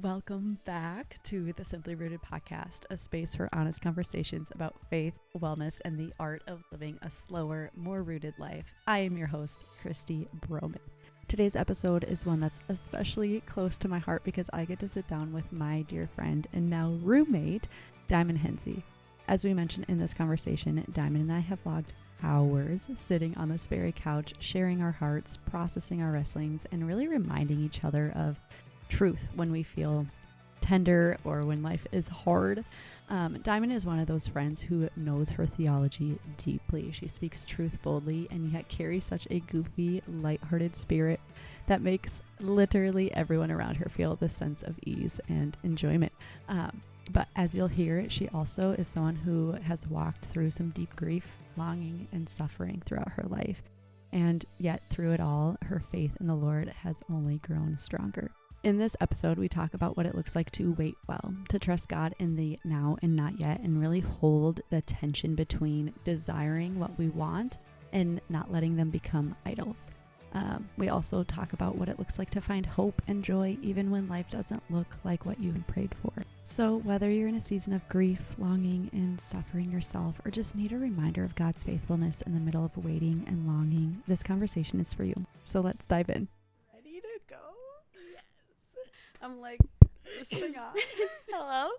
Welcome back to the Simply Rooted podcast, a space for honest conversations about faith, wellness, and the art of living a slower, more rooted life. I am your host, Kristy Broman. Today's episode is one that's especially close to my heart because I get to sit down with my dear friend and now roommate, Diamond Hensey. As we mentioned in this conversation, Diamond and I have logged hours sitting on this very couch, sharing our hearts, processing our wrestlings, and really reminding each other of truth when we feel tender or when life is hard. Diamond is one of those friends who knows her theology deeply. She speaks truth boldly and yet carries such a goofy, lighthearted spirit that makes literally everyone around her feel this sense of ease and enjoyment. But as you'll hear, she also is someone who has walked through some deep grief, longing, and suffering throughout her life. And yet through it all, her faith in the Lord has only grown stronger. In this episode, we talk about what it looks like to wait well, to trust God in the now and not yet, and really hold the tension between desiring what we want and not letting them become idols. We also talk about what it looks like to find hope and joy even when life doesn't look like what you had prayed for. So whether you're in a season of grief, longing, and suffering yourself, or just need a reminder of God's faithfulness in the middle of waiting and longing, this conversation is for you. So let's dive in. Ready to go? Yes. I'm like, is this thing on? Hello?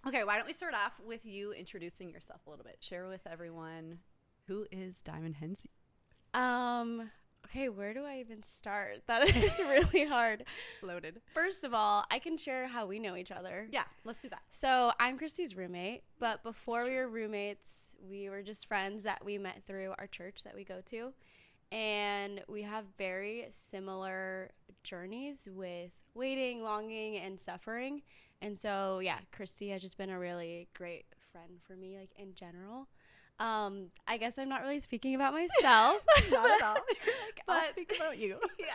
Okay, why don't we start off with you introducing yourself a little bit. Share with everyone, who is Diamond Hensey? Okay, where do I even start? That is really hard. Loaded. First of all, I can share how we know each other. Yeah, let's do that. So I'm Kristy's roommate, but before we were roommates, we were just friends that we met through our church that we go to. And we have very similar journeys with waiting, longing, and suffering. And so, yeah, Kristy has just been a really great friend for me, like in general. I guess I'm not really speaking about myself. Not at all. Like, I'll speak about you. Yeah.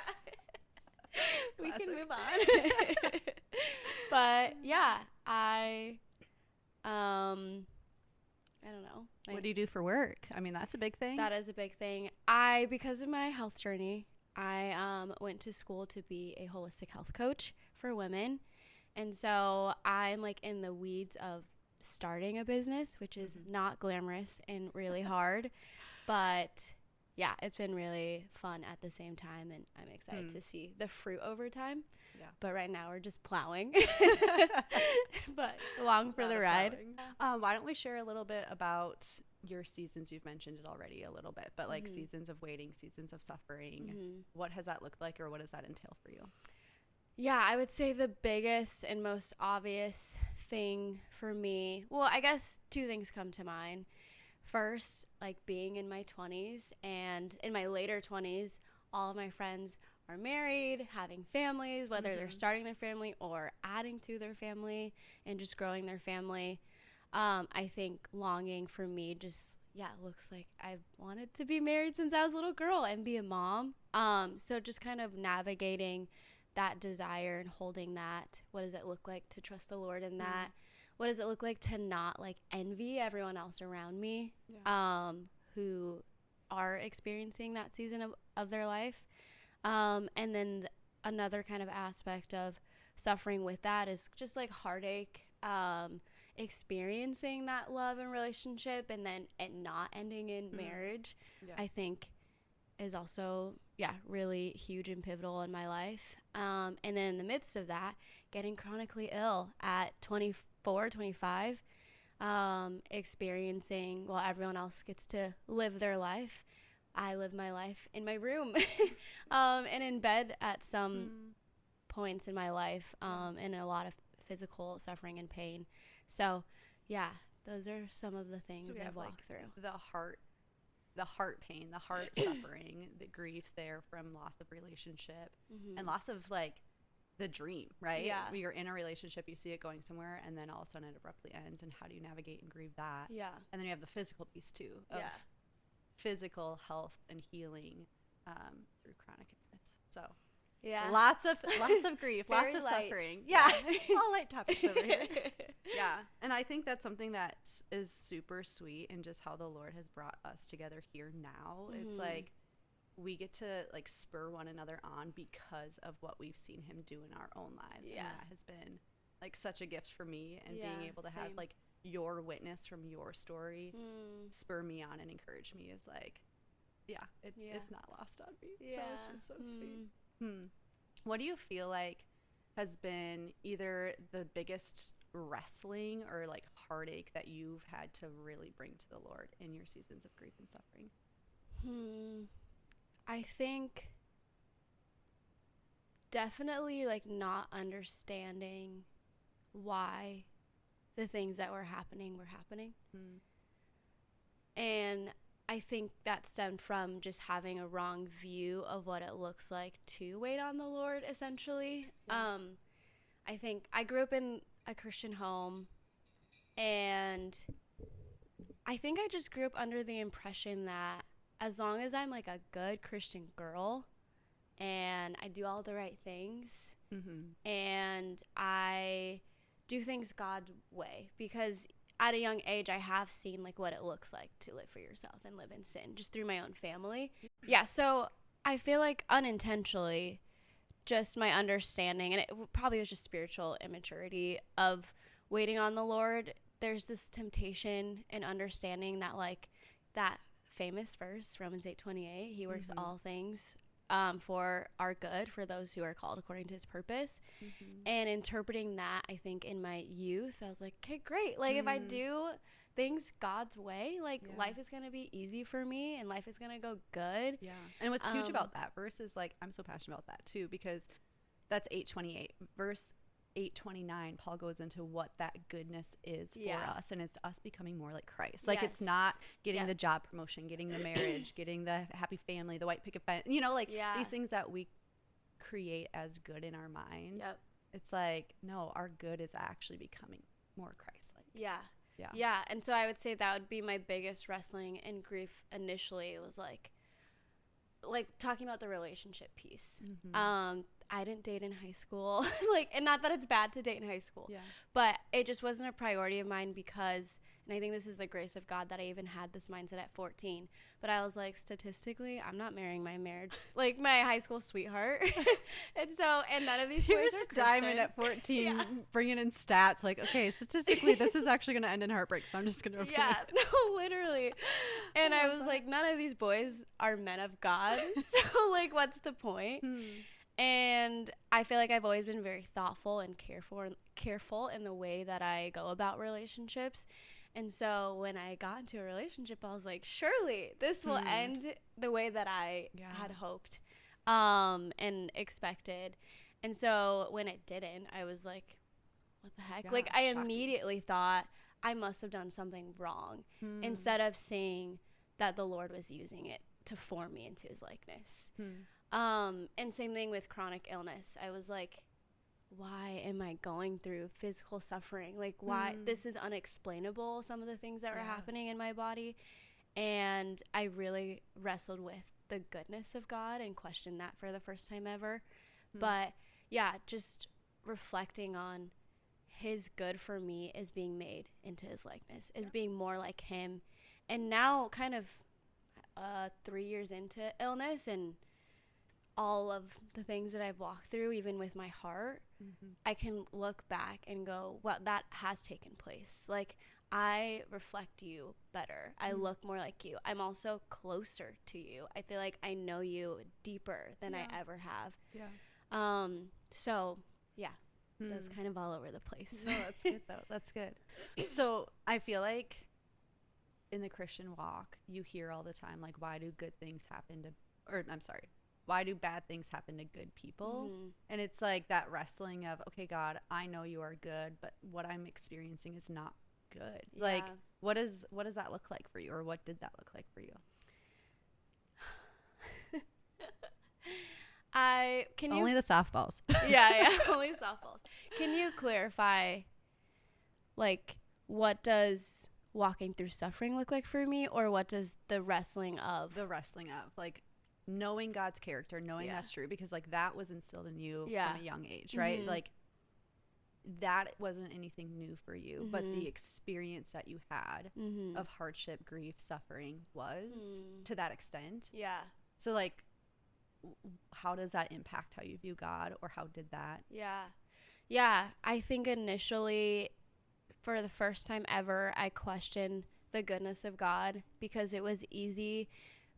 We can move on. But yeah, I don't know. What do you do for work? I mean, that's a big thing. That is a big thing. Because of my health journey, I went to school to be a holistic health coach for women. And so I'm like in the weeds of starting a business, which is not glamorous and really hard. But yeah, it's been really fun at the same time. And I'm excited to see the fruit over time. Yeah. But right now we're just plowing. But along for the ride. Why don't we share a little bit about your seasons? You've mentioned it already a little bit, but like seasons of waiting, seasons of suffering. What has that looked like, or what does that entail for you? Yeah, I would say the biggest and most obvious thing for me, well, I guess two things come to mind. First, like being in my 20s, and in my later 20s, all of my friends are married, having families, whether they're starting their family or adding to their family and just growing their family. I think longing for me just, looks like I've wanted to be married since I was a little girl and be a mom. So just kind of navigating that desire and holding that. What does it look like to trust the Lord in that? What does it look like to not like envy everyone else around me who are experiencing that season of their life? And then another kind of aspect of suffering with that is just like heartache, experiencing that love and relationship and then it not ending in marriage, I think is also, really huge and pivotal in my life. And then in the midst of that, getting chronically ill at 24, 25, experiencing, while everyone else gets to live their life, I live my life in my room and in bed at some points in my life, and a lot of physical suffering and pain. So, those are some of the things I've walked through. The heart pain, the heart suffering, the grief there from loss of relationship and loss of like the dream, right? Yeah. When you're in a relationship, you see it going somewhere and then all of a sudden it abruptly ends, and how do you navigate and grieve that? Yeah. And then you have the physical piece too of physical health and healing through chronic illness. So Yeah. Lots of grief, Very lots of light. suffering. Yeah. All light topics over here. Yeah. And I think that's something that is super sweet in just how the Lord has brought us together here now. Mm-hmm. It's like we get to like spur one another on because of what we've seen him do in our own lives. Yeah. And that has been like such a gift for me, and Yeah, being able to have same. like your witness from your story spur me on and encourage me is like, it's not lost on me. So it's just so sweet. What do you feel like has been either the biggest wrestling or like heartache that you've had to really bring to the Lord in your seasons of grief and suffering? I think definitely like not understanding why the things that were happening. And I think that stemmed from just having a wrong view of what it looks like to wait on the Lord, essentially. Yeah. I think I grew up in a Christian home, and I think I just grew up under the impression that as long as I'm like a good Christian girl and I do all the right things and I do things God's way, because at a young age I have seen like what it looks like to live for yourself and live in sin just through my own family. Yeah, so I feel like unintentionally just my understanding, and it probably was just spiritual immaturity of waiting on the Lord. There's this temptation and understanding that like that famous verse, Romans 8:28, he works all things for our good, for those who are called according to his purpose. And interpreting that, I think in my youth, I was like, okay, great. Like if I do things God's way, like life is going to be easy for me and life is going to go good. Yeah. And what's huge about that verse is like, I'm so passionate about that too, because that's 8:28. Verse 8:29, Paul goes into what that goodness is for us, and it's us becoming more like Christ. Like it's not getting the job promotion, getting the marriage, getting the happy family, the white picket fence, you know, like these things that we create as good in our mind. It's like, no, our good is actually becoming more Christ-like. Yeah. And so I would say that would be my biggest wrestling and grief initially. It was like talking about the relationship piece. I didn't date in high school, like, and not that it's bad to date in high school, but it just wasn't a priority of mine because, and I think this is the grace of God that I even had this mindset at 14, but I was like, statistically, I'm not marrying my marriage, like my high school sweetheart. And none of these boys are Christian. Diamond at 14, bringing in stats, like, okay, statistically, this is actually going to end in heartbreak, so I'm just going to avoid it. No, literally. And I was like, none of these boys are men of God, so like, what's the point? And I feel like I've always been very thoughtful and careful in the way that I go about relationships. And so when I got into a relationship, I was like, surely this will end the way that I had hoped and expected. And so when it didn't, I was like, what the heck? Like I immediately thought I must have done something wrong instead of seeing that the Lord was using it to form me into his likeness. And same thing with chronic illness. I was like, why am I going through physical suffering? Like, why? This is unexplainable, some of the things that were happening in my body. And I really wrestled with the goodness of God and questioned that for the first time ever. But yeah, just reflecting on his good for me is being made into his likeness, is being more like him. And now kind of 3 years into illness and all of the things that I've walked through, even with my heart, I can look back and go, well, that has taken place. Like, I reflect you better. I look more like you. I'm also closer to you. I feel like I know you deeper than I ever have. So, yeah, that's kind of all over the place. No, that's good, though. That's good. So, I feel like in the Christian walk, you hear all the time, like, why do bad things happen to good people? And it's like that wrestling of, okay, God, I know you are good, but what I'm experiencing is not good. Like, what does that look like for you, or what did that look like for you? Only the softballs. Only softballs. Can you clarify, like, what does walking through suffering look like for me, or what does the wrestling of like knowing God's character, knowing that's true, because like that was instilled in you from a young age, right? Like that wasn't anything new for you, but the experience that you had of hardship, grief, suffering was to that extent. So like, how does that impact how you view God, or how did that? Yeah, I think initially, for the first time ever, I questioned the goodness of God because it was easy.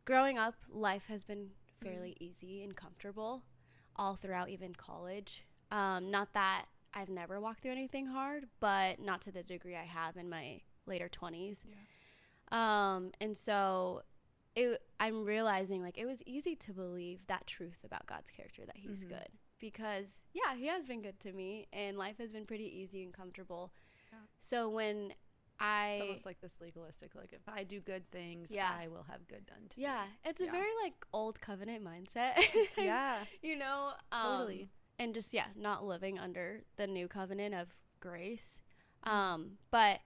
Growing up, life has been fairly easy and comfortable all throughout, even college. Not that I've never walked through anything hard, but not to the degree I have in my later 20s. And so I'm realizing, like, it was easy to believe that truth about God's character, that he's good. Because, yeah, he has been good to me, and life has been pretty easy and comfortable. So when it's almost like this legalistic, like, if I do good things, I will have good done to me. It's a very, like, old covenant mindset. You know? Totally. And just, not living under the new covenant of grace. But,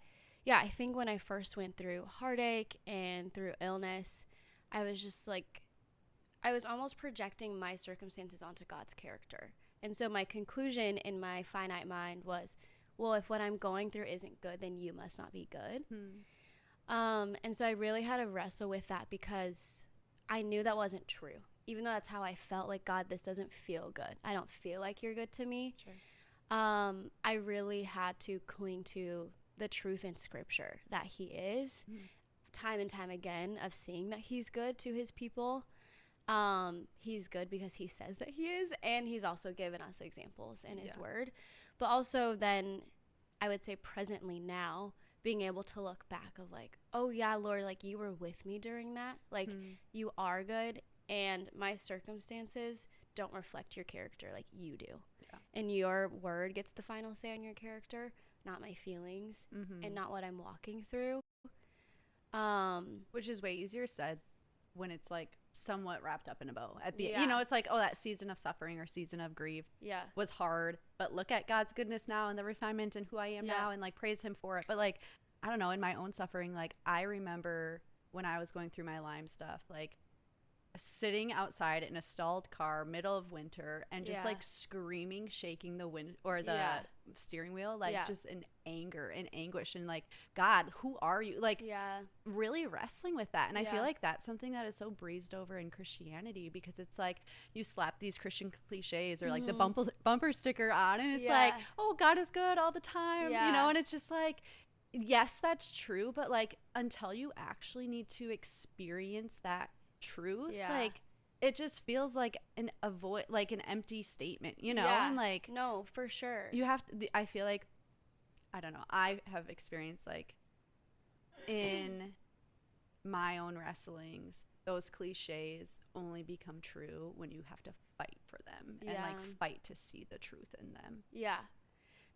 yeah, I think when I first went through heartache and through illness, I was just, like, I was almost projecting my circumstances onto God's character. And so my conclusion in my finite mind was, well, if what I'm going through isn't good, then you must not be good. And so I really had to wrestle with that because I knew that wasn't true. Even though that's how I felt, like, God, this doesn't feel good. I don't feel like you're good to me. I really had to cling to the truth in Scripture that he is, time and time again, of seeing that he's good to his people. He's good because he says that he is, and he's also given us examples in his word. But also then, I would say presently now, being able to look back of, like, oh yeah, Lord, like, you were with me during that. Like, you are good, and my circumstances don't reflect your character like you do. And your word gets the final say on your character, not my feelings, and not what I'm walking through. Which is way easier said when it's, like, somewhat wrapped up in a bow at the you know, it's like, oh, that season of suffering or season of grief was hard, but look at God's goodness now and the refinement and who I am now, and, like, praise him for it. But, like, I don't know, in my own suffering, like, I remember when I was going through my Lyme stuff, like, sitting outside in a stalled car middle of winter and just like screaming, shaking the wind or the steering wheel, like just in anger and anguish, and like, God, who are you? Like, really wrestling with that. And I feel like that's something that is so breezed over in Christianity, because it's like you slap these Christian cliches or like the bumper sticker on, and it's like, oh, God is good all the time, you know. And it's just like, yes, that's true, but like, until you actually need to experience that truth, like, it just feels like an empty statement, you know. And like, no, for sure, you have to, I feel like, I don't know, I have experienced, like, in my own wrestlings, those cliches only become true when you have to fight for them and like fight to see the truth in them.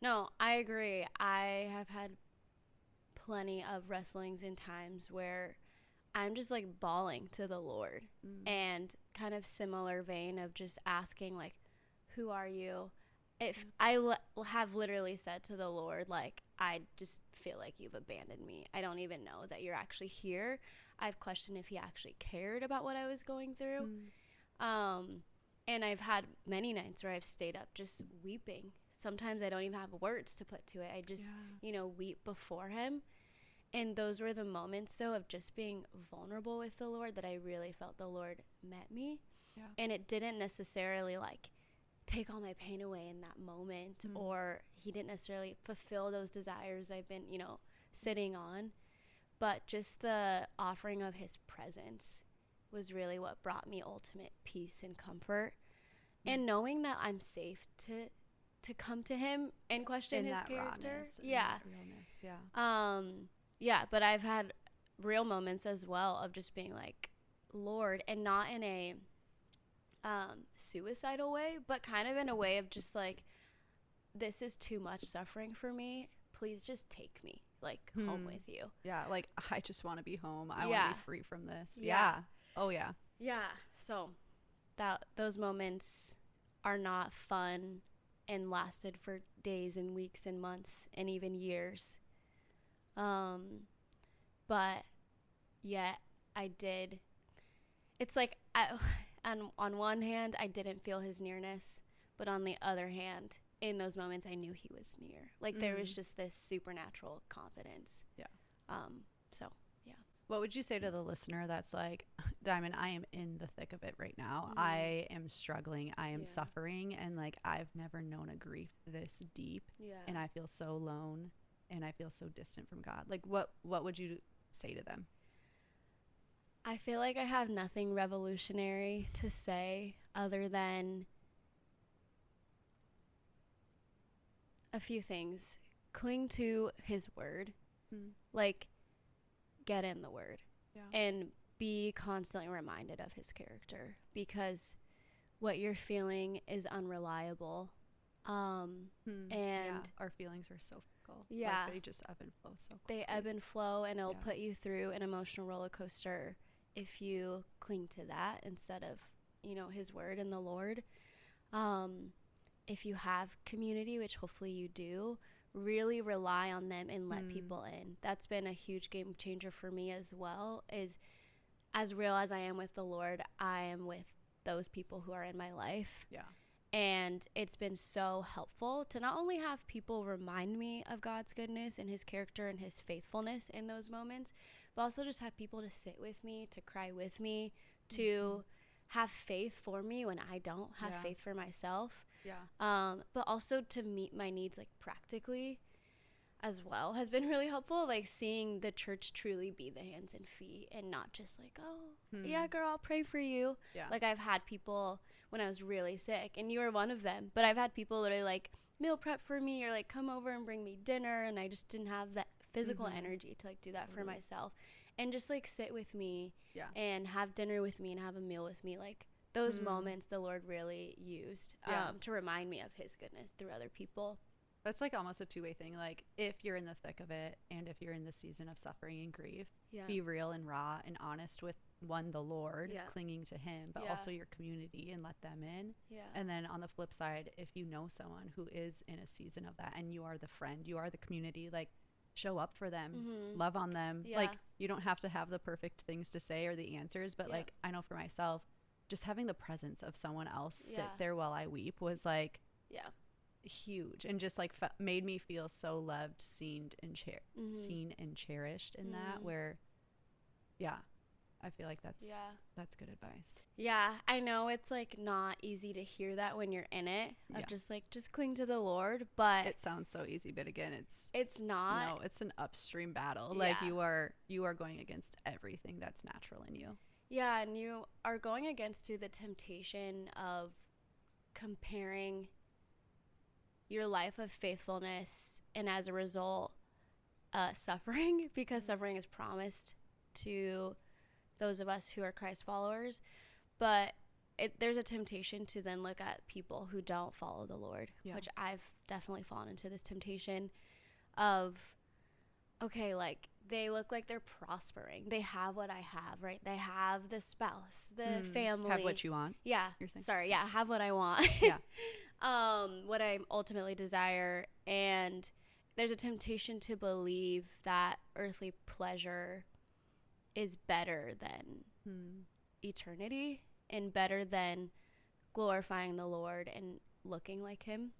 No, I agree. I have had plenty of wrestlings in times where I'm just like bawling to the Lord, and kind of similar vein of just asking, like, who are you? If I have literally said to the Lord, like, I just feel like you've abandoned me. I don't even know that you're actually here. I've questioned if he actually cared about what I was going through. And I've had many nights where I've stayed up just weeping. Sometimes I don't even have words to put to it. I just, you know, weep before him. And those were the moments, though, of just being vulnerable with the Lord, that I really felt the Lord met me. And it didn't necessarily, like, take all my pain away in that moment, or he didn't necessarily fulfill those desires I've been, you know, sitting on. But just the offering of his presence was really what brought me ultimate peace and comfort. And knowing that I'm safe to come to him and question his character. Rawness, realness, but I've had real moments as well of just being like, Lord, and not in a suicidal way, but kind of in a way of just like, this is too much suffering for me. Please just take me, like, home with you. Like, I just want to be home. I want to be free from this. So those moments are not fun and lasted for days and weeks and months and even years. But yet I did. It's like, on one hand, I didn't feel his nearness, but on the other hand, in those moments, I knew he was near. Like, there was just this supernatural confidence. What would you say to the listener that's like, Diamond, I am in the thick of it right now. I am struggling. I am suffering. And like, I've never known a grief this deep. Yeah. And I feel so alone and I feel so distant from God. Like, what would you say to them? I feel like I have nothing revolutionary to say other than a few things. Cling to his word. Like, get in the word. And be constantly reminded of his character, because what you're feeling is unreliable. And our feelings are so fickle. Yeah. Like, they just ebb and flow so quickly. They ebb and flow, and it'll put you through an emotional roller coaster if you cling to that instead of, you know, his word and the Lord. If you have community, which hopefully you do, really rely on them and let people in. That's been a huge game changer for me as well, is as real as I am with the Lord, I am with those people who are in my life. Yeah. And it's been so helpful to not only have people remind me of God's goodness and his character and his faithfulness in those moments, but also just have people to sit with me, to cry with me, to have faith for me when I don't have faith for myself. But also to meet my needs like practically as well has been really helpful. Like seeing the church truly be the hands and feet and not just like, oh, yeah, girl, I'll pray for you. Yeah. Like I've had people when I was really sick, and you were one of them, but I've had people literally like meal prep for me or like come over and bring me dinner, and I just didn't have that physical energy to like do that for myself, and just like sit with me and have dinner with me and have a meal with me. Like those moments the Lord really used to remind me of his goodness through other people. That's like almost a two-way thing. Like if you're in the thick of it and if you're in the season of suffering and grief, be real and raw and honest with the Lord, clinging to him, but also your community, and let them in. And then on the flip side, if you know someone who is in a season of that and you are the friend, you are the community, like show up for them, love on them. Like you don't have to have the perfect things to say or the answers, but like I know for myself, just having the presence of someone else sit there while I weep was like huge, and just like made me feel so loved, seen and cherished in that, where I feel like that's good advice. I know it's like not easy to hear that when you're in it, of just cling to the Lord, but it sounds so easy, but again it's not. No, it's an upstream battle. Like you are going against everything that's natural in you. And you are going against the temptation of comparing your life of faithfulness and as a result suffering, because suffering is promised to those of us who are Christ followers. But there's a temptation to then look at people who don't follow the Lord, which I've definitely fallen into this temptation of, okay, like they look like they're prospering. They have what I have, right? They have the spouse, the family. Have what you want. Yeah. You're saying? Sorry. Yeah. Have what I want. What I ultimately desire. And there's a temptation to believe that earthly pleasure is better than eternity and better than glorifying the Lord and looking like him.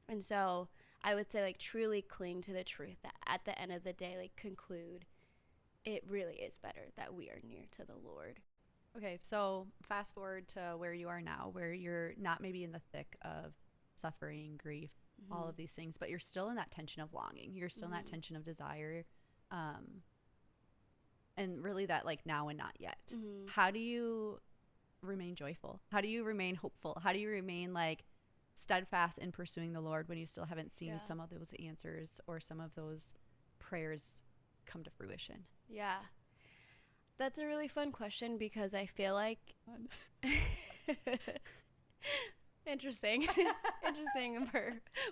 And so I would say, like, truly cling to the truth that at the end of the day, like, conclude it really is better that we are near to the Lord. Okay, so fast forward to where you are now, where you're not maybe in the thick of suffering, grief, all of these things, but you're still in that tension of longing. You're still in that tension of desire, and really that, like, now and not yet. How do you remain joyful? How do you remain hopeful? How do you remain, like, steadfast in pursuing the Lord when you still haven't seen some of those answers or some of those prayers come to fruition? That's a really fun question, because I feel like interesting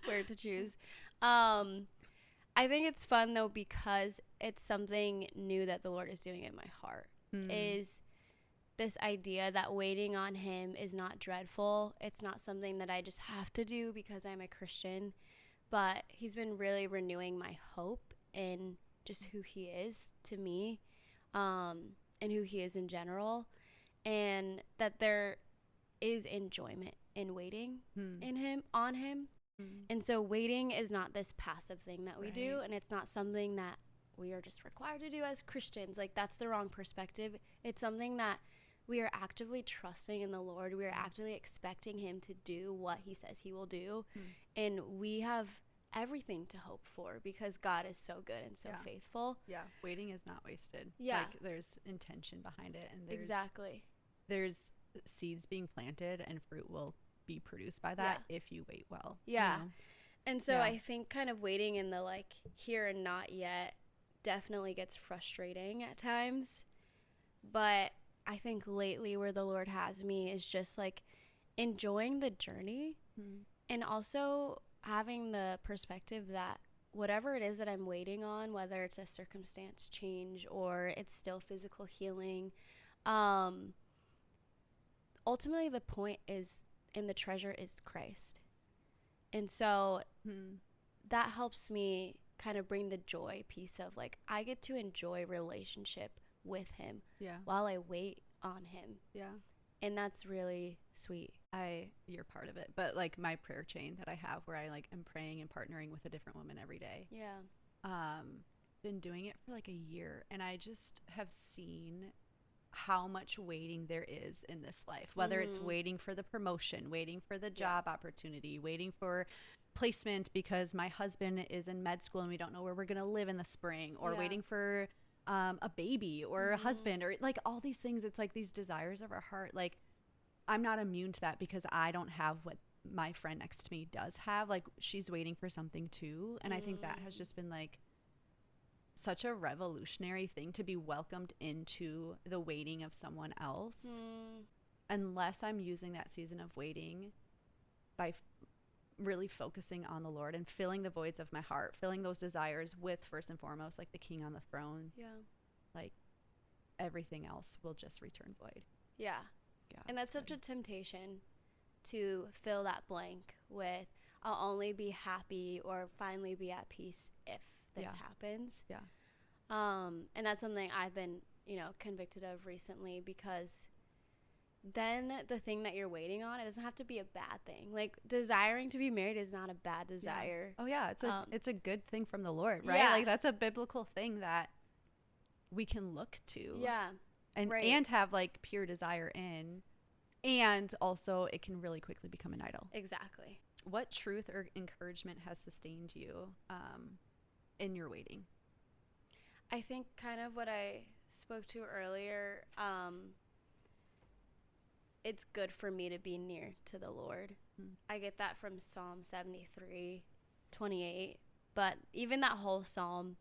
where to choose. I think it's fun though, because it's something new that the Lord is doing in my heart, is this idea that waiting on him is not dreadful. It's not something that I just have to do because I'm a Christian, but he's been really renewing my hope in just who he is to me, and who he is in general, and that there is enjoyment in waiting in him, on him. And so waiting is not this passive thing that we do, and it's not something that we are just required to do as Christians. Like, that's the wrong perspective. It's something that we are actively trusting in the Lord. We are actively expecting him to do what he says he will do. And we have everything to hope for because God is so good and so faithful. Yeah. Waiting is not wasted. Yeah. Like, there's intention behind it. And there's seeds being planted and fruit will be produced by that if you wait well. Yeah. You know? And so I think kind of waiting in the like here and not yet definitely gets frustrating at times. But I think lately where the Lord has me is just like enjoying the journey and also having the perspective that whatever it is that I'm waiting on, whether it's a circumstance change or it's still physical healing, ultimately the point is, and the treasure is Christ. And so that helps me kind of bring the joy piece of like, I get to enjoy relationship with him while I wait on him. Yeah. And that's really sweet. You're part of it. But like my prayer chain that I have where I like am praying and partnering with a different woman every day. Yeah. Been doing it for like a year, and I just have seen how much waiting there is in this life, whether it's waiting for the promotion, waiting for the job opportunity, waiting for placement because my husband is in med school and we don't know where we're going to live in the spring, or waiting for a baby or a husband, or like all these things. It's like these desires of our heart. Like, I'm not immune to that because I don't have what my friend next to me does have. Like, she's waiting for something too. And I think that has just been like such a revolutionary thing to be welcomed into the waiting of someone else. Unless I'm using that season of waiting by really focusing on the Lord and filling the voids of my heart, filling those desires with, first and foremost, like the king on the throne. Yeah. Like, everything else will just return void. Yeah. And that's such a temptation to fill that blank with, I'll only be happy or finally be at peace if this happens. Yeah. And that's something I've been, convicted of recently, because then the thing that you're waiting on, it doesn't have to be a bad thing. Like, desiring to be married is not a bad desire. Oh yeah. It's a good thing from the Lord, right? Yeah. Like, that's a biblical thing that we can look to. Yeah. And have like pure desire in, and also it can really quickly become an idol. Exactly. What truth or encouragement has sustained you in your waiting? I think kind of what I spoke to earlier, it's good for me to be near to the Lord. I get that from Psalm 73:28, but even that whole psalm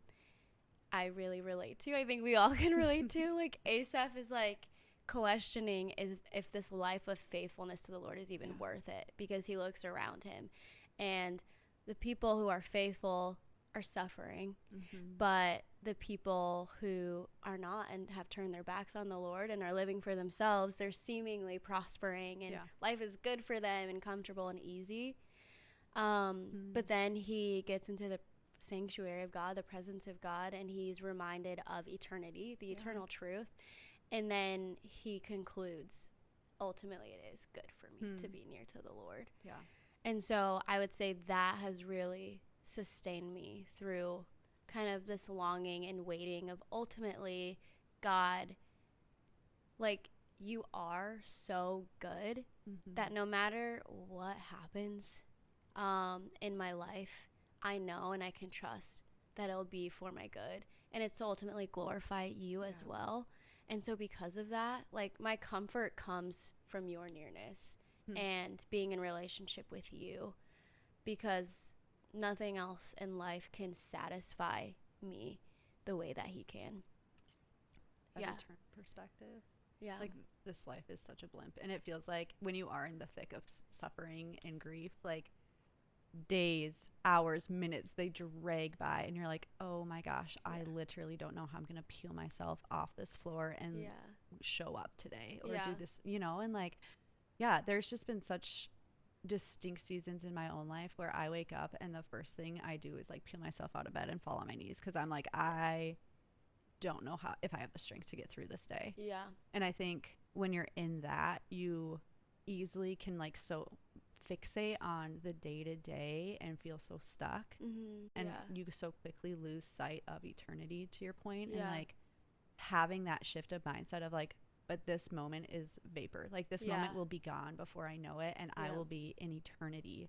I really relate to. I think we all can relate to. Like, Asaph is like questioning if this life of faithfulness to the Lord is even worth it, because he looks around him and the people who are faithful are suffering, but the people who are not and have turned their backs on the Lord and are living for themselves, they're seemingly prospering and life is good for them and comfortable and easy. But then he gets into the sanctuary of God, the presence of God, and he's reminded of eternity, the eternal truth, and then he concludes, ultimately it is good for me to be near to the Lord. And so I would say that has really sustained me through kind of this longing and waiting of, ultimately, God, like, you are so good that no matter what happens in my life, I know and I can trust that it'll be for my good, and it's to ultimately glorify you as well. And so because of that, like, my comfort comes from your nearness and being in relationship with you, because nothing else in life can satisfy me the way that he can. Return perspective. Like, this life is such a blimp, and it feels like when you are in the thick of suffering and grief, like, days, hours, minutes, they drag by, and you're like, oh my gosh, I literally don't know how I'm gonna peel myself off this floor and show up today or do this, and like, there's just been such distinct seasons in my own life where I wake up and the first thing I do is like peel myself out of bed and fall on my knees, because I'm like, I don't know if I have the strength to get through this day. And I think when you're in that, you easily can like so fixate on the day to day and feel so stuck. And you so quickly lose sight of eternity, to your point. And like having that shift of mindset of like, but this moment is vapor. Like this moment will be gone before I know it. And I will be in eternity,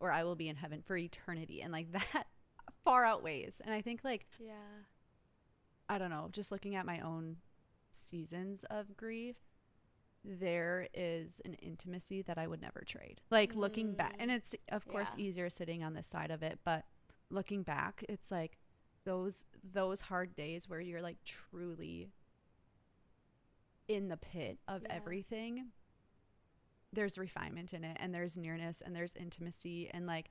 or I will be in heaven for eternity. And like that far outweighs. And I think like, I don't know, just looking at my own seasons of grief, there is an intimacy that I would never trade. Like looking back, and it's of course easier sitting on this side of it, but looking back, it's like those hard days where you're like truly in the pit of everything. There's refinement in it, and there's nearness, and there's intimacy, and like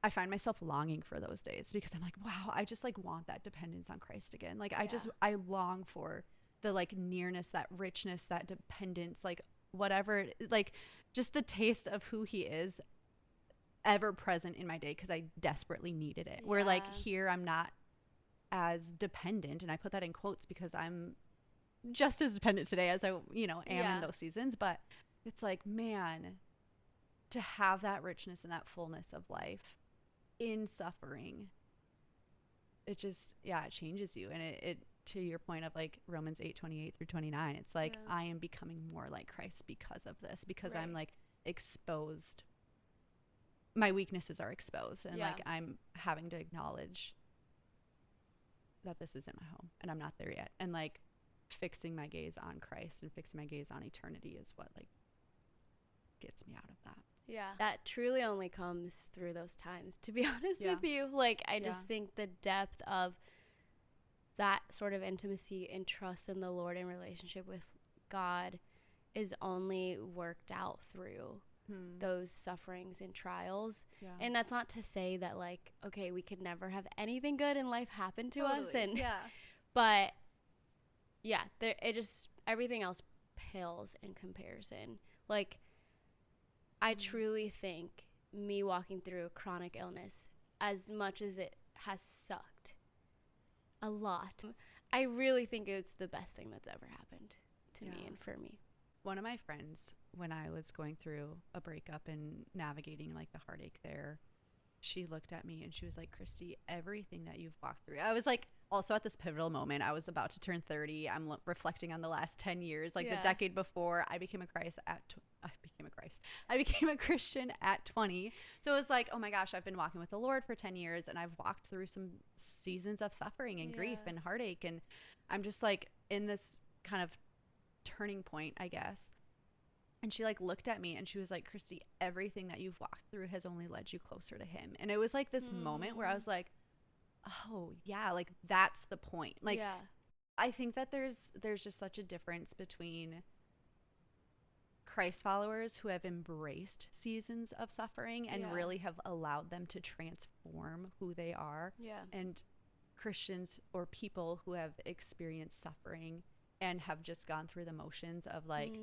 I find myself longing for those days because I'm like, wow, I just like want that dependence on Christ again. Like I long for the like nearness, that richness, that dependence, like whatever, like just the taste of who he is ever present in my day, because I desperately needed it. Where like here I'm not as dependent, and I put that in quotes because I'm just as dependent today as I am in those seasons. But it's like, man, to have that richness and that fullness of life in suffering, it just it changes you. And it to your point of like Romans 8:28-29, it's like I am becoming more like Christ because of this, because I'm like exposed, my weaknesses are exposed, and like I'm having to acknowledge that this isn't my home and I'm not there yet, and like fixing my gaze on Christ and fixing my gaze on eternity is what like gets me out of that. That truly only comes through those times, to be honest with you. Like I just think the depth of that sort of intimacy and trust in the Lord and relationship with God is only worked out through those sufferings and trials. And that's not to say that like, okay, we could never have anything good in life happen to us, and but it just, everything else pales in comparison. Like I truly think me walking through chronic illness, as much as it has sucked a lot, I really think it's the best thing that's ever happened to me and for me. One of my friends, when I was going through a breakup and navigating like the heartache there, she looked at me and she was like, Kristy, everything that you've walked through. I was like, also at this pivotal moment, I was about to turn 30. I'm reflecting on the last 10 years, like the decade before I became a Christian at 20. So it was like, oh my gosh, I've been walking with the Lord for 10 years, and I've walked through some seasons of suffering and grief and heartache. And I'm just like in this kind of turning point, I guess. And she like looked at me and she was like, Kristy, everything that you've walked through has only led you closer to him. And it was like this moment where I was like, oh yeah, like that's the point. Like I think that there's just such a difference between Christ followers who have embraced seasons of suffering and really have allowed them to transform who they are, and Christians or people who have experienced suffering and have just gone through the motions of like,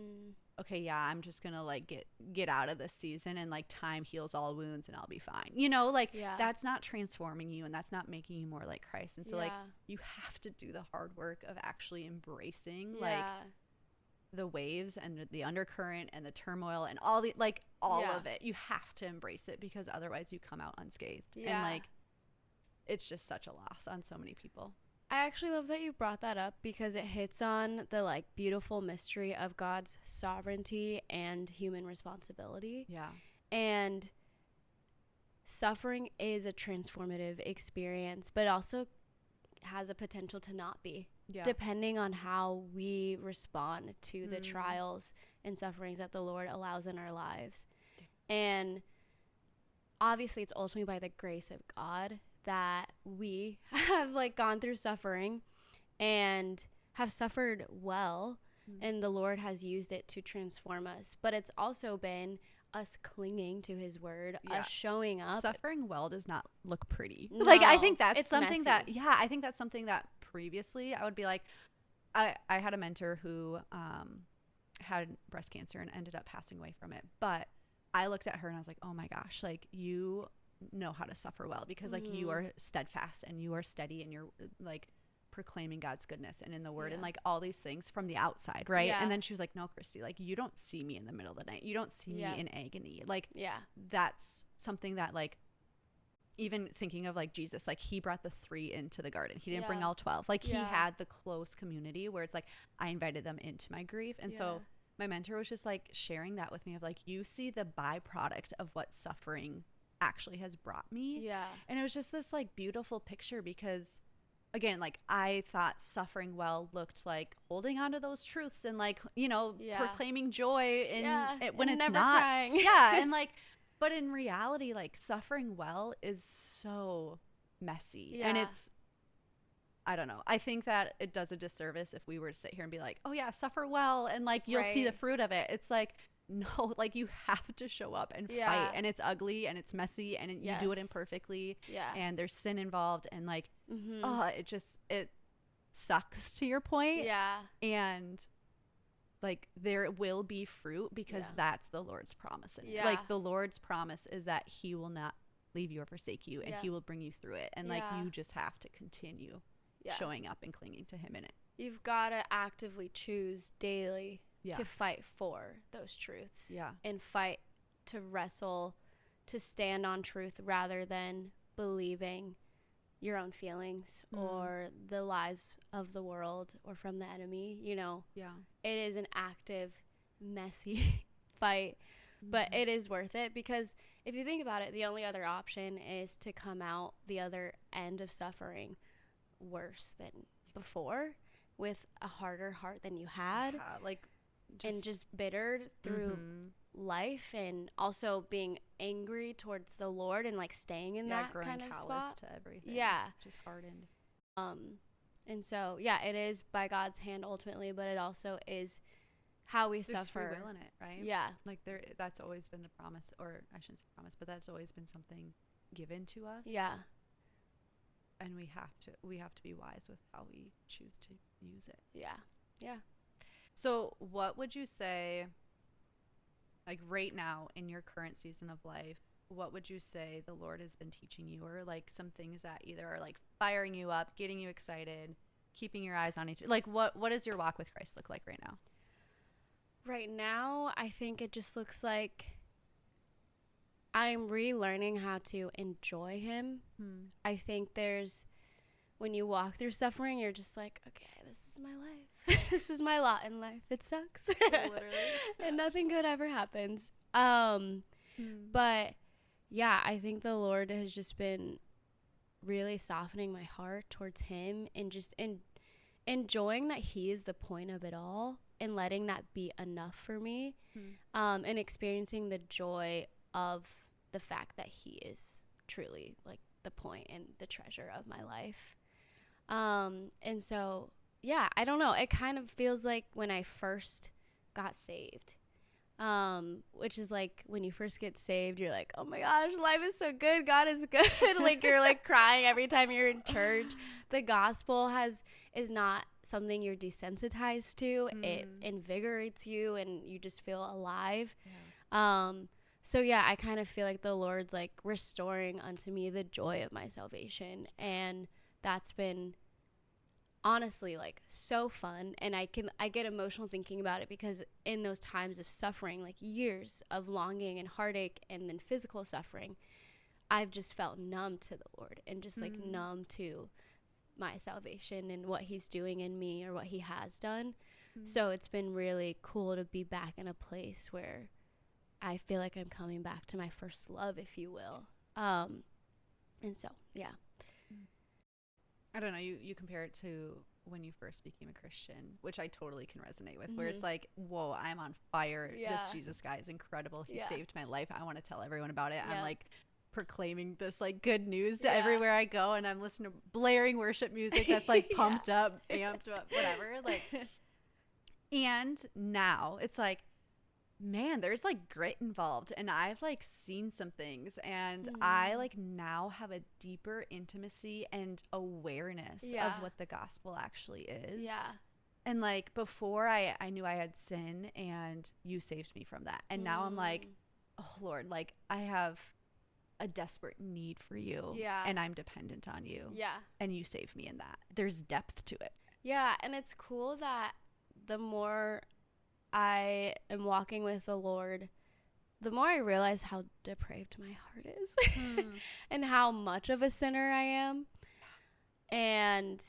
okay, I'm just gonna like get out of this season, and like time heals all wounds and I'll be fine, like that's not transforming you, and that's not making you more like Christ. And so like you have to do the hard work of actually embracing like the waves and the undercurrent and the turmoil and all the like all of it. You have to embrace it, because otherwise you come out unscathed. And like it's just such a loss on so many people. I actually love that you brought that up, because it hits on the like beautiful mystery of God's sovereignty and human responsibility. And suffering is a transformative experience, but also has a potential to not be, depending on how we respond to the trials and sufferings that the Lord allows in our lives. And obviously it's ultimately by the grace of God that we have like gone through suffering and have suffered well, and the Lord has used it to transform us. But it's also been us clinging to his word, us showing up. Suffering well does not look pretty. No, like I think that's something messy. I think that's something that previously I would be like, I had a mentor who had breast cancer and ended up passing away from it, but I looked at her and I was like, oh my gosh, like you know how to suffer well, because like you are steadfast and you are steady, and you're like proclaiming God's goodness and in the word Yeah. and like all these things from the outside, right? Yeah. And then she was like, no, Kristy, like you don't see me in the middle of the night. You don't see Yeah. me in agony. Like Yeah. that's something that like, even thinking of like Jesus, like he brought the 3 into the garden. He didn't bring Yeah. all 12. Like he Yeah. had the close community where it's like, I invited them into my grief. And so Yeah. my mentor was just like sharing that with me of like, you see the byproduct of what suffering actually has brought me. Yeah. And it was just this like beautiful picture because again, like I thought suffering well looked like holding on to those truths and like, you know, Yeah. proclaiming joy in it when and it's never not. crying. Yeah. And like, but in reality, like suffering well is so messy. And Yeah. it's, I don't know. I think that it does a disservice if we were to sit here and be like, oh yeah, suffer well. And like, you'll see the Right. fruit of it. It's like, no, like you have to show up and Yeah. fight, and it's ugly and it's messy and you do it Yes. imperfectly Yeah. and there's sin involved and like, Mm-hmm. it sucks to your point. Yeah. And like there will be fruit because Yeah. that's the Lord's promise in it. Yeah. Like the Lord's promise is that he will not leave you or forsake you and Yeah. he will bring you through it. And like Yeah. you just have to continue Yeah. showing up and clinging to him in it. You've got to actively choose daily Yeah. to fight for those truths. Yeah. And fight to wrestle, to stand on truth rather than believing your own feelings or the lies of the world or from the enemy. You know, Yeah. it is an active, messy fight, but it is worth it because if you think about it, the only other option is to come out the other end of suffering worse than before with a harder heart than you had. Yeah, like And just bittered through life and also being angry towards the Lord and like staying in that growing kind of callous spot. to everything. Yeah. Just hardened. And so, yeah, it is by God's hand ultimately, but it also is how we There's suffer. free will in it, right? Yeah. Like that's always been the promise, or I shouldn't say promise, but that's always been something given to us. Yeah. And we have to be wise with how we choose to use it. Yeah. Yeah. So what would you say, like right now in your current season of life, what would you say the Lord has been teaching you, or like some things that either are like firing you up, getting you excited, keeping your eyes on each, like what does your walk with Christ look like right now? Right now, I think it just looks like I'm relearning how to enjoy him. I think when you walk through suffering, you're just like, okay, this is my life. This is my lot in life. It sucks. Literally. And nothing good ever happens. But yeah, I think the Lord has just been really softening my heart towards him and just enjoying that he is the point of it all and letting that be enough for me. And experiencing the joy of the fact that he is truly like the point and the treasure of my life. And so, yeah, I don't know. It kind of feels like when I first got saved, which is like when you first get saved, you're like, oh my gosh, life is so good. God is good. Like you're like crying every time you're in church. The gospel is not something you're desensitized to. It invigorates you and you just feel alive. Yeah. So yeah, I kind of feel like the Lord's like restoring unto me the joy of my salvation. And that's been honestly like so fun. And I get emotional thinking about it because in those times of suffering, like years of longing and heartache and then physical suffering, I've just felt numb to the Lord and just like numb to my salvation and what he's doing in me or what he has done. So it's been really cool to be back in a place where I feel like I'm coming back to my first love, if you will. And so, yeah. I don't know, you compare it to when you first became a Christian, which I totally can resonate with, where it's like, whoa, I'm on fire. Yeah. This Jesus guy is incredible. He Yeah. saved my life. I want to tell everyone about it. Yeah. I'm like proclaiming this like good news to Yeah. everywhere I go, and I'm listening to blaring worship music that's like pumped up, amped up, whatever. Like, and now it's like, man, there's like grit involved, and I've like seen some things, and I like now have a deeper intimacy and awareness of what the gospel actually is. Yeah. And like before I knew I had sin, and you saved me from that. And now I'm like, oh Lord, like I have a desperate need for you. Yeah. And I'm dependent on you. Yeah. And you save me in that. There's depth to it. Yeah. And it's cool that the more I am walking with the Lord, the more I realize how depraved my heart is and how much of a sinner I am. And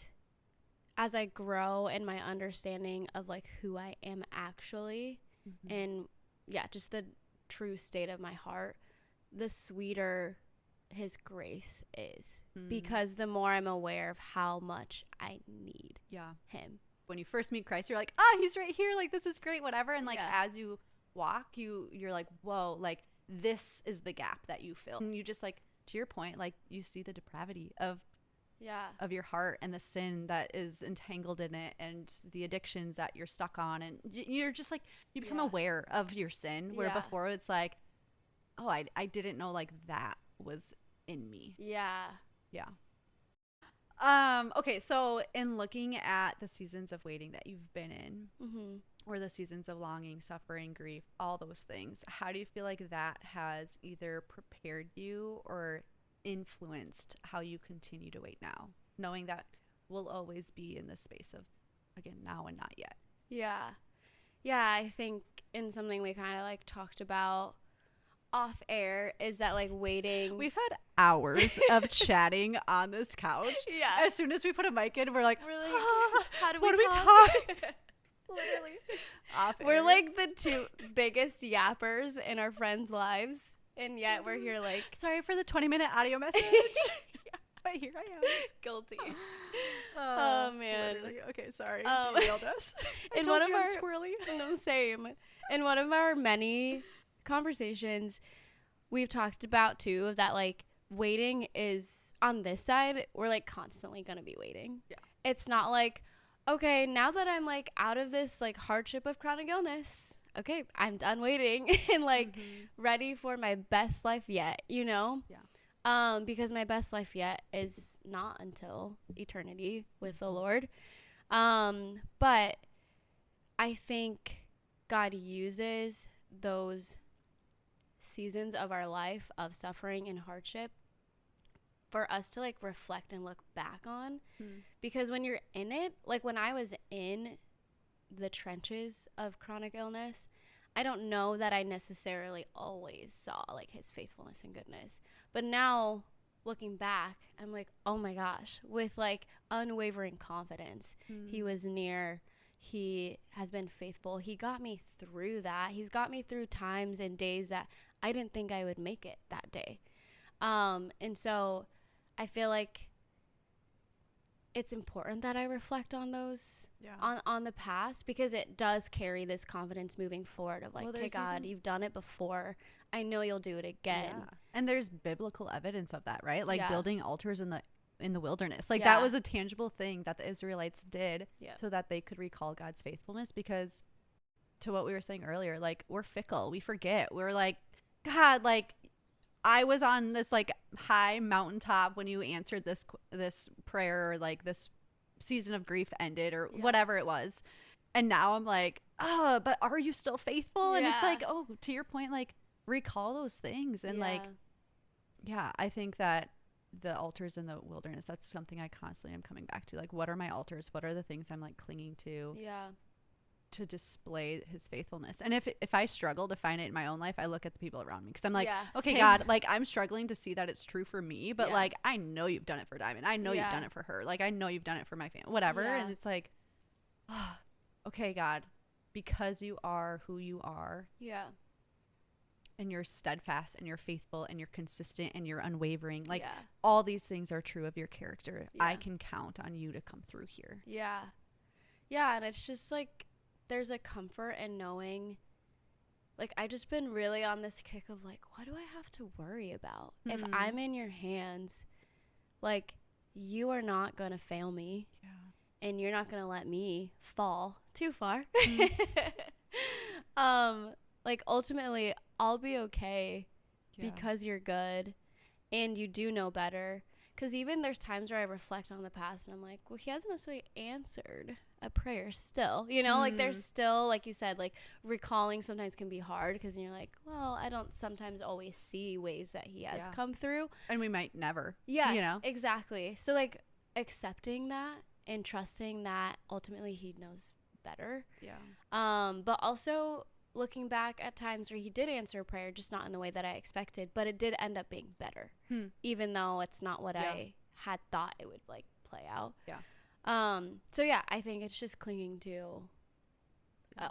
as I grow in my understanding of like who I am actually and just the true state of my heart, the sweeter his grace is because the more I'm aware of how much I need him. When you first meet Christ, you're like, he's right here. Like, this is great, whatever. And like, as you walk, you're like, whoa, like this is the gap that you fill. And you just like, to your point, like you see the depravity of your heart and the sin that is entangled in it and the addictions that you're stuck on. And you're just like, you become aware of your sin where before it's like, oh, I didn't know like that was in me. Yeah. Okay, so in looking at the seasons of waiting that you've been in, or the seasons of longing, suffering, grief, all those things, how do you feel like that has either prepared you or influenced how you continue to wait now, knowing that we'll always be in this space of, again, now and not yet? Yeah, I think in something we kind of like talked about off air is that like waiting. We've had hours of chatting on this couch. Yeah. As soon as we put a mic in, we're like, how do we what talk? do we talk? Literally. Off We're air. like the two biggest yappers in our friends' lives. And yet we're here like, sorry for the 20-minute audio message. But here I am. Guilty. Oh man. Literally. Okay, sorry. Derailed us. In one of our squirrely. No, same. In one of our many conversations, we've talked about too of that like waiting is on this side. We're like constantly gonna be waiting. Yeah. It's not like, okay, now that I'm like out of this like hardship of chronic illness, okay, I'm done waiting and like ready for my best life yet, you know? Yeah. Because my best life yet is not until eternity with the Lord. But I think God uses those seasons of our life of suffering and hardship for us to like reflect and look back on. Because when you're in it, like when I was in the trenches of chronic illness, I don't know that I necessarily always saw like his faithfulness and goodness. But now looking back, I'm like, oh my gosh, with like unwavering confidence, he was near. He has been faithful. He got me through that. He's got me through times and days that I didn't think I would make it that day. And so I feel like it's important that I reflect on those, on the past, because it does carry this confidence moving forward of like, okay, God, you've done it before. I know you'll do it again. Yeah. And there's biblical evidence of that, right? Like building altars in the wilderness. Like that was a tangible thing that the Israelites did so that they could recall God's faithfulness, because to what we were saying earlier, like we're fickle. We forget. We're like, God, like I was on this like high mountaintop when you answered this prayer, or like this season of grief ended, or whatever it was. And now I'm like, oh, but are you still faithful? And it's like, oh, to your point, like recall those things. And like, I think that the altars in the wilderness, that's something I constantly am coming back to. Like, what are my altars? What are the things I'm like clinging to? To display his faithfulness. And if I struggle to find it in my own life, I look at the people around me, because I'm like, okay, same. God, like I'm struggling to see that it's true for me, but like I know you've done it for Diamond. I know you've done it for her. Like I know you've done it for my family, whatever. And it's like, oh, okay, God, because you are who you are. And you're steadfast and you're faithful and you're consistent and you're unwavering. Like all these things are true of your character. I can count on you to come through here. And it's just like, there's a comfort in knowing, like, I just been really on this kick of like, what do I have to worry about? If I'm in your hands, like, you are not going to fail me. And you're not going to let me fall too far. Like, ultimately, I'll be okay because you're good and you do know better. Because even there's times where I reflect on the past and I'm like, well, he hasn't necessarily answered a prayer still, you know, like there's still, like you said, like recalling sometimes can be hard because you're like, well, I don't sometimes always see ways that he has come through. And we might never. Yeah, you know? Exactly. So like accepting that and trusting that ultimately he knows better. Yeah. But also looking back at times where he did answer a prayer, just not in the way that I expected, but it did end up being better, even though it's not what I had thought it would like play out. Yeah. So yeah, I think it's just clinging to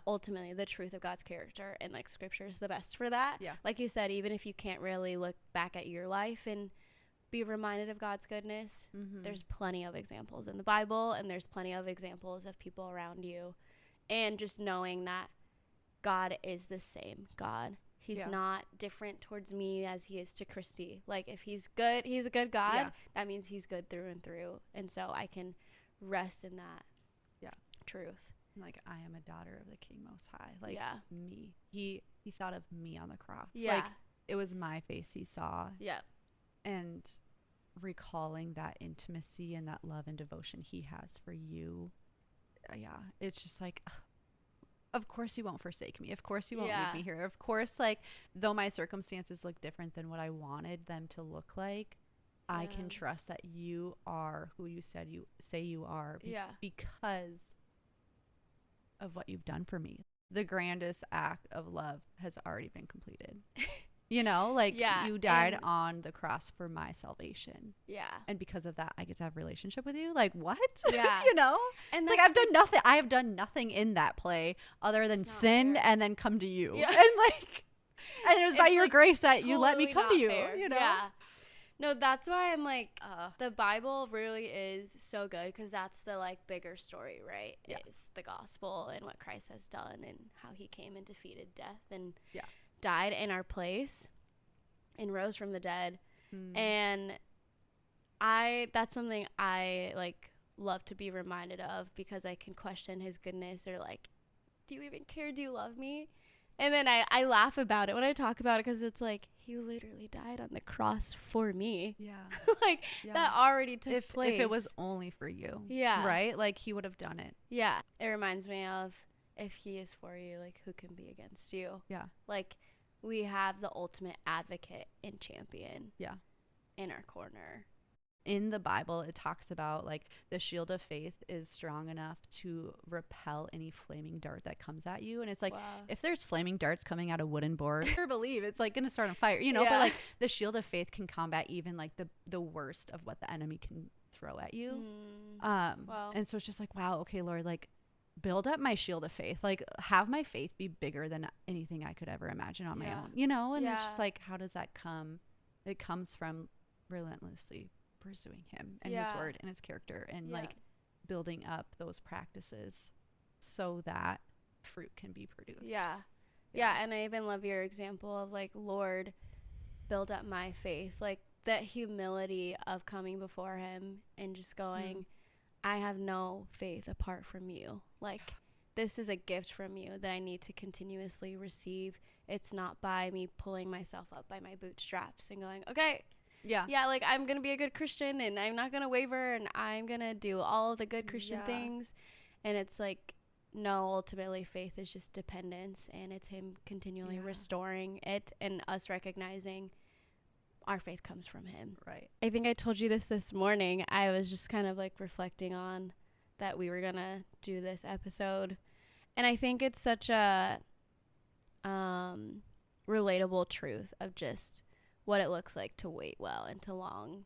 ultimately the truth of God's character, and like scripture is the best for that. Yeah. Like you said, even if you can't really look back at your life and be reminded of God's goodness, there's plenty of examples in the Bible, and there's plenty of examples of people around you, and just knowing that God is the same God. He's not different towards me as he is to Kristy. Like if he's good, he's a good God. Yeah. That means he's good through and through. And so I can rest in that truth. Like, I am a daughter of the King Most High. Like me. He thought of me on the cross. Yeah. Like it was my face he saw. Yeah. And recalling that intimacy and that love and devotion he has for you. It's just like, of course you won't forsake me. Of course you won't leave me here. Of course, like, though my circumstances look different than what I wanted them to look like, I can trust that you are who you say you are because of what you've done for me. The grandest act of love has already been completed. You know, like you died on the cross for my salvation. Yeah. And because of that, I get to have a relationship with you. Like, what? Yeah. You know? And it's like, I've done nothing. I have done nothing in that play other than sin and then come to you. Yeah. And like, and it was by your grace that totally you let me come to you, you know? Yeah. No, that's why I'm like, the Bible really is so good, because that's the like bigger story, right? Yeah. Is the gospel and what Christ has done and how he came and defeated death and died in our place and rose from the dead. And that's something I like love to be reminded of, because I can question his goodness, or like, do you even care? Do you love me? And then I laugh about it when I talk about it, because it's like, he literally died on the cross for me. Yeah. Like that already took place. If it was only for you. Yeah. Right? Like he would have done it. Yeah. It reminds me of, if he is for you, like who can be against you? Yeah. Like we have the ultimate advocate and champion. Yeah. In our corner. In the Bible, it talks about like the shield of faith is strong enough to repel any flaming dart that comes at you. And it's like, if there's flaming darts coming out of wooden board, I believe it's like going to start on fire, you know, but like the shield of faith can combat even like the worst of what the enemy can throw at you. And so it's just like, wow, okay, Lord, like build up my shield of faith, like have my faith be bigger than anything I could ever imagine on my own, you know? And it's just like, how does that come? It comes from relentlessly pursuing him and his word and his character, and like building up those practices so that fruit can be produced. Yeah. And I even love your example of like, Lord, build up my faith, like that humility of coming before him and just going, I have no faith apart from you. Like this is a gift from you that I need to continuously receive. It's not by me pulling myself up by my bootstraps and going, okay, yeah, like I'm gonna be a good Christian and I'm not gonna waver and I'm gonna do all the good Christian things. And it's like, no, ultimately faith is just dependence, and it's him continually restoring it, and us recognizing our faith comes from him. Right. I think I told you this morning. I was just kind of like reflecting on that we were gonna do this episode, and I think it's such a relatable truth of just what it looks like to wait well and to long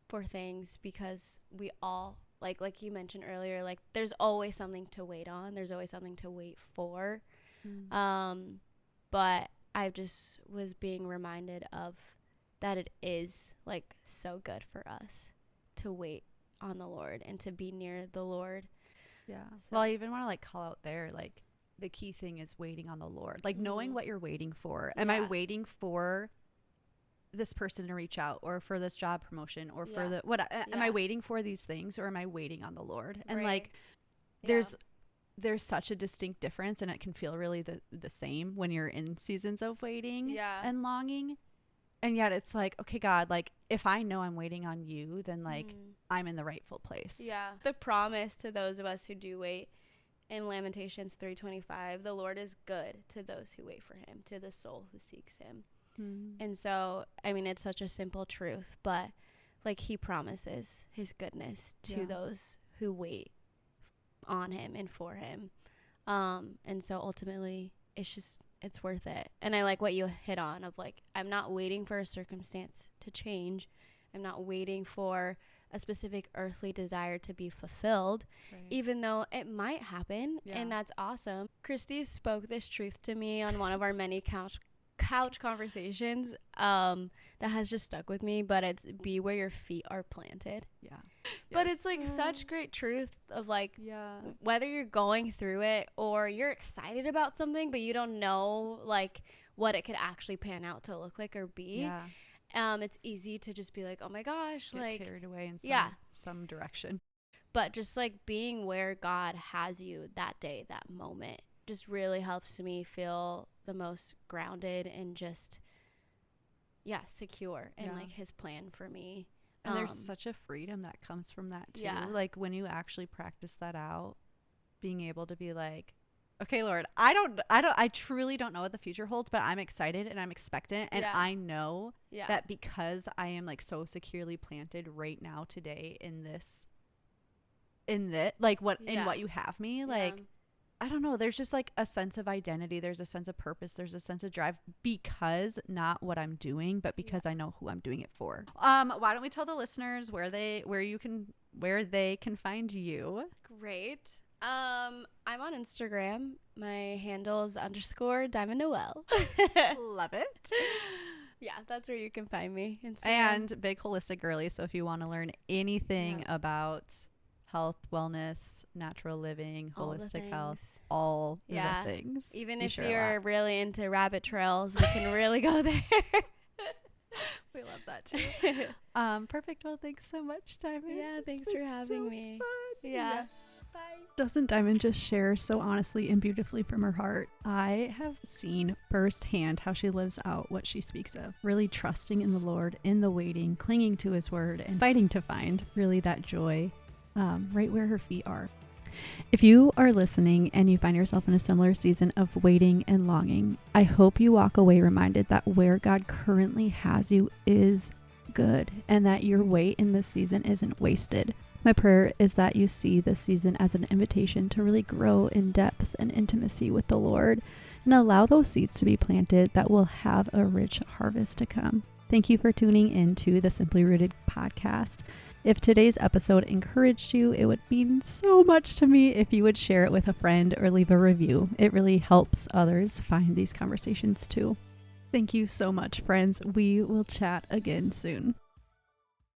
for things, because we all, like you mentioned earlier, like there's always something to wait on. There's always something to wait for. But I just was being reminded of that it is like so good for us to wait on the Lord and to be near the Lord. Yeah. So. Well, I even want to like call out there, like the key thing is waiting on the Lord, like knowing what you're waiting for. Am I waiting for this person to reach out, or for this job promotion, or for the what am I waiting for these things, or am I waiting on the Lord? And like there's such a distinct difference, and it can feel really the same when you're in seasons of waiting and longing. And yet it's like, okay, God, like if I know I'm waiting on you, then like I'm in the rightful place. Yeah. The promise to those of us who do wait in Lamentations 3:25, the Lord is good to those who wait for him, to the soul who seeks him. And so, I mean, it's such a simple truth, but like he promises his goodness to those who wait on him and for him. And so ultimately it's worth it. And I like what you hit on of like, I'm not waiting for a circumstance to change. I'm not waiting for a specific earthly desire to be fulfilled, even though it might happen. And that's awesome. Kristy spoke this truth to me on one of our many couch conversations that has just stuck with me, but it's be where your feet are planted. But it's like such great truth of like whether you're going through it or you're excited about something but you don't know like what it could actually pan out to look like or be. It's easy to just be like, oh my gosh, get like carried away in some direction. But just like being where God has you that day, that moment, just really helps me feel the most grounded and just secure in like his plan for me. And there's such a freedom that comes from that too. Like when you actually practice that out, being able to be like, okay, Lord, I truly don't know what the future holds, but I'm excited and I'm expectant. And I know that because I am like so securely planted right now today in like what you have me, like, I don't know. There's just like a sense of identity. There's a sense of purpose. There's a sense of drive because not what I'm doing, but because I know who I'm doing it for. Why don't we tell the listeners where they can find you? Great. I'm on Instagram. My handle is _DiamondNoel. Love it. Yeah, that's where you can find me. Instagram. And big holistic girly. So if you want to learn anything about health, wellness, natural living, holistic health, all the things. Even if you're really into rabbit trails, we can really go there. We love that too. Perfect. Well, thanks so much, Diamond. Yeah, thanks for having me. Fun. Yeah. Yes. Bye. Doesn't Diamond just share so honestly and beautifully from her heart? I have seen firsthand how she lives out what she speaks of, really trusting in the Lord, in the waiting, clinging to his word, and fighting to find really that joy right where her feet are. If you are listening and you find yourself in a similar season of waiting and longing, I hope you walk away reminded that where God currently has you is good and that your wait in this season isn't wasted. My prayer is that you see this season as an invitation to really grow in depth and intimacy with the Lord and allow those seeds to be planted that will have a rich harvest to come. Thank you for tuning into the Simply Rooted podcast. If today's episode encouraged you, it would mean so much to me if you would share it with a friend or leave a review. It really helps others find these conversations too. Thank you so much, friends. We will chat again soon.